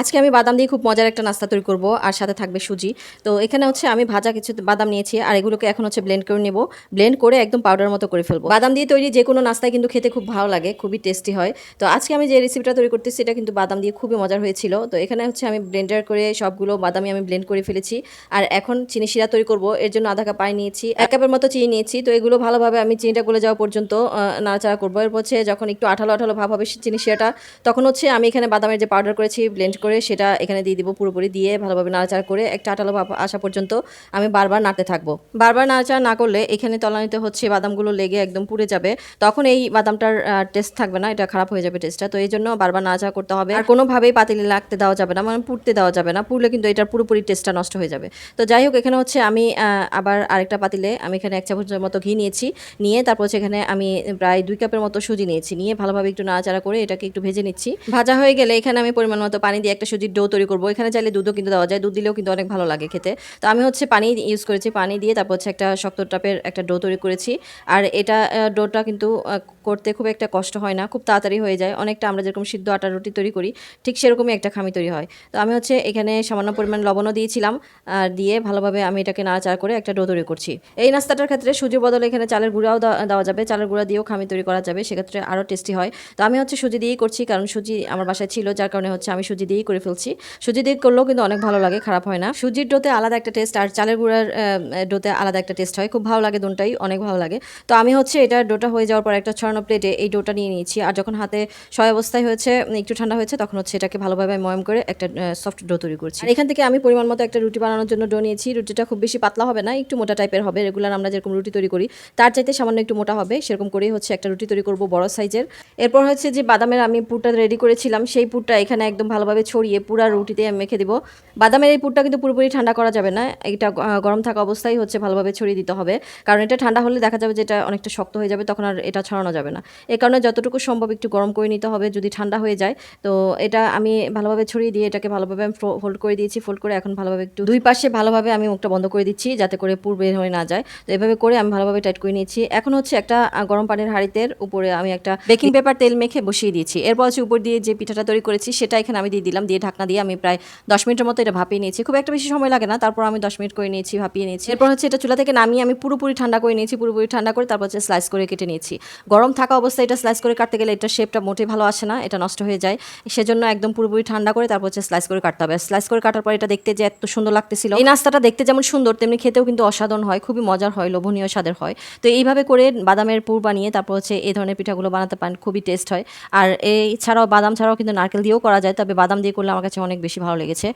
আজকে আমি বাদাম দিয়ে খুব মজার একটা নাস্তা তৈরি করব আর সাথে থাকবে সুজি। তো এখানে হচ্ছে আমি ভাজা কিছু বাদাম নিয়েছি আর এগুলোকে এখন হচ্ছে ব্লেন্ড করে নেব। ব্লেন্ড করে একদম পাউডার মতো করে ফেলবো। বাদাম দিয়ে তৈরি যে কোনো নাস্তায় কিন্তু খেতে খুব ভালো লাগে, খুবই টেস্টি হয়। তো আজকে আমি যে রেসিপিটা তৈরি করতেছি এটা কিন্তু বাদাম দিয়ে খুবই মজার হয়েছিল। তো এখানে হচ্ছে আমি ব্লেন্ডার করে সবগুলো বাদামই আমি ব্লেন্ড করে ফেলেছি। আর এখন চিনি শিরা তৈরি করব, এর জন্য আধা কাপ পানি নিয়েছি, 1 কাপের মতো চিনি নিয়েছি। তো এগুলো ভালোভাবে আমি চিনিটা গলে যাওয়া পর্যন্ত নাড়াচাড়া করবো। এরপর হচ্ছে যখন একটু আঠালো আঠালো ভাব হবে চিনি শিরাটা, তখন হচ্ছে আমি এখানে বাদামের যে পাউডার করেছি ব্লেন্ড করে সেটা এখানে দিয়ে দিব। পুরোপুরি দিয়ে ভালোভাবে নাড়াচাড়া করে একটা আঠালো ভাব আসা পর্যন্ত আমি বারবার নাড়তে থাকবো। বারবার নাড়াচাড়া না করলে এখানে তলানিতে হচ্ছে বাদামগুলো লেগে একদম পুড়ে যাবে, তখন এই বাদামটার টেস্ট থাকবে না, এটা খারাপ হয়ে যাবে টেস্টটা। তো এই জন্য বারবার নাড়াচাড়া করতে হবে। আর কোনোভাবেই পাতিলে লাগতে দেওয়া যাবে না, মানে পুড়তে দেওয়া যাবে না, পুড়লে কিন্তু এটার পুরোপুরি টেস্টটা নষ্ট হয়ে যাবে। তো যাই হোক, এখানে হচ্ছে আমি আবার আরেকটা পাতিলে আমি এখানে 1 চামচের মতো ঘি নিয়েছি, নিয়ে তারপর হচ্ছে এখানে আমি প্রায় 2 কাপের মতো সুজি নিয়েছি, নিয়ে ভালোভাবে একটু নাড়াচাড়া করে এটাকে একটু ভেজে নিচ্ছি। ভাজা হয়ে গেলে এখানে আমি পরিমাণ মতো পানি দিয়ে একটা সুজির ডো তৈরি করবো। এখানে চাইলে দুধও কিন্তু দেওয়া যায়, দুধ দিলেও কিন্তু অনেক ভালো লাগে খেতে। তো আমি হচ্ছে পানি ইউজ করেছি, পানি দিয়ে তারপর হচ্ছে একটা শক্ত টাইপের একটা ডো তৈরি করেছি। আর এটা ডোটা কিন্তু করতে খুব একটা কষ্ট হয় না, খুব তাড়াতাড়ি হয়ে যায়। অনেকটা আমরা যেরকম সিদ্ধ আটার রুটি তৈরি করি ঠিক সেরকমই একটা খামি তৈরি হয়। তো আমি হচ্ছে এখানে সামান্য পরিমাণ লবণও দিয়েছিলাম, আর দিয়ে ভালোভাবে আমি এটাকে নাড়াচাড়া করে একটা ডো তৈরি করছি। এই নাস্তাটার ক্ষেত্রে সুজির বদলে এখানে চালের গুঁড়াও দেওয়া যাবে, চালের গুঁড়া দিয়েও খামি তৈরি করা যাবে, সেক্ষেত্রে আরও টেস্টি হয়। তো আমি হচ্ছে সুজি দিয়েই করছি, কারণ সুজি আমার বাসায় ছিল, যার কারণে হচ্ছে আমি সুজি দিয়েই করে ফেলছি। সুজি দিয়ে করলেও কিন্তু অনেক ভালো লাগে, খারাপ হয় না। সুজির ডোতে আলাদা একটা টেস্ট আর চালের গুঁড়ার ডোতে আলাদা একটা টেস্ট হয়, খুব ভালো লাগে, দুটোটাই অনেক ভালো লাগে। তো আমি হচ্ছে এটা ডোটা হয়ে যাওয়ার পর একটা ছড়ানো প্লেটে এই ডোটা নিয়ে নিয়েছি, আর যখন হাতে শয় অবস্থায় হয়েছে একটু ঠান্ডা হয়েছে তখন হচ্ছে এটাকে ভালোভাবে ময়ম করে একটা সফট ডো তৈরি করছি। আর এখান থেকে আমি পরিমাণ মতো একটা রুটি বানানোর জন্য ডো নিয়েছি। রুটিটা খুব বেশি পাতলা হবে না, একটু মোটা টাইপের হবে, রেগুলার আমরা যেরকম রুটি তৈরি করি তার চাইতে সামান্য একটু মোটা হবে, সেরকম করেই হচ্ছে একটা রুটি তৈরি করব বড় সাইজের। এরপর হচ্ছে যে বাদামের আমি পুরটা রেডি করেছিলাম সেই পুরটা এখানে একদম ভালোভাবে ছড়িয়ে পুরা রুটিতে আমি মেখে দিব। বাদামের এই পুরটা কিন্তু পুরোপুরি ঠান্ডা করা যাবে না, এটা গরম থাকা অবস্থায় হচ্ছে ভালোভাবে ছড়িয়ে দিতে হবে, কারণ এটা ঠান্ডা হলে দেখা যাবে যে এটা অনেকটা শক্ত হয়ে যাবে, তখন আর এটা ছড়ানো যাবে না। এই কারণে যতটুকু সম্ভব একটু গরম করে নিতে হবে, যদি ঠান্ডা হয়ে যায়। তো এটা আমি ভালোভাবে ছড়িয়ে দিয়ে এটাকে ভালোভাবে আমি ফোল্ড করে দিয়েছি। ফোল্ড করে এখন ভালোভাবে একটু দুই পাশে ভালোভাবে আমি মুখটা বন্ধ করে দিচ্ছি, যাতে করে পুর বের হয়ে না যায়। তো এভাবে করে আমি ভালোভাবে টাইট করে নিয়েছি। এখন হচ্ছে একটা গরম পানির হাঁড়িতে উপরে আমি একটা বেকিং পেপার তেল মেখে বসিয়ে দিয়েছি। এরপর হচ্ছে উপর দিয়ে যে পিঠাটা তৈরি করেছি সেটা এখানে আমি দিয়ে দিলাম, দিয়ে ঢাকনা দিয়ে আমি প্রায় 10 মিনিটের মতো এটা ভাপিয়ে নিয়েছি। খুব একটা বেশি সময় লাগে না, তারপর আমি 10 মিনিট করে নিয়েছি, ভাপিয়ে নিয়েছি। এরপর হচ্ছে এটা চুলা থেকে নামিয়ে আমি পুরোপুরি ঠান্ডা করে নিয়েছি, পুরোপুরি ঠান্ডা করে তারপর হচ্ছে স্লাইস করে কেটে নিয়েছি। গরম থাকা অবস্থায় এটা স্লাইস করে কাটতে গেলে এটা শেপটা মোটেই ভালো আসে না, এটা নষ্ট হয়ে যায়। সেজন্য একদম পুরোপুরি ঠান্ডা করে তারপর হচ্ছে স্লাইস করে কাটতে হবে। স্লাইস করে কাটার পর এটা দেখতে যে এত সুন্দর লাগতেছিল, এই নাস্তাটা দেখতে যেমন সুন্দর তেমনি খেতেও কিন্তু অসাধারণ হয়, খুবই মজার হয়, লোভনীয় স্বাদের হয়। তো এইভাবে করে বাদামের পুর বানিয়ে তারপর হচ্ছে এই ধরনের পিঠাগুলো বানাতে পারেন, খুবই টেস্ট হয়। আর এই ছাড়াও বাদাম ছাড়াও কিন্তু নারকেল দিয়েও করা যায়, তবে বাদাম দিয়ে করলে আমার কাছে অনেক বেশি ভালো লেগেছে।